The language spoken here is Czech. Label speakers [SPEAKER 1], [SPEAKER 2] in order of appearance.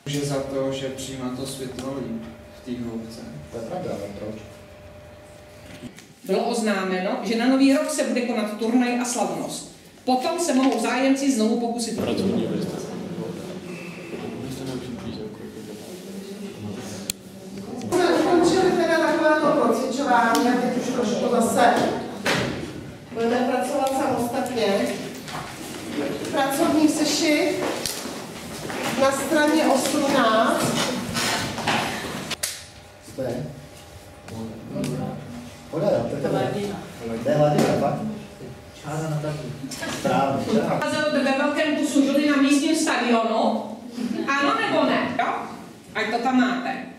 [SPEAKER 1] Že za to, že přijímá to světlo líp v té hloubce.
[SPEAKER 2] To je pravda, ale proč?
[SPEAKER 3] Bylo oznámeno, že na Nový rok se bude konat turnaj a slavnost. Potom se mohou zájemci znovu pokusit.
[SPEAKER 4] Jsme ukončili teda takovéto procvičování a teď už trošku zase budeme pracovat samostatně. Pracovní sešit na straně 18.
[SPEAKER 2] Co to je? Voda, to je hladina. To je hladina, fakt? Čára na tabu. Správně.
[SPEAKER 3] Ve velkém kusu žili na místním stadionu. Ano nebo ne? Jo? Ať to tam máte.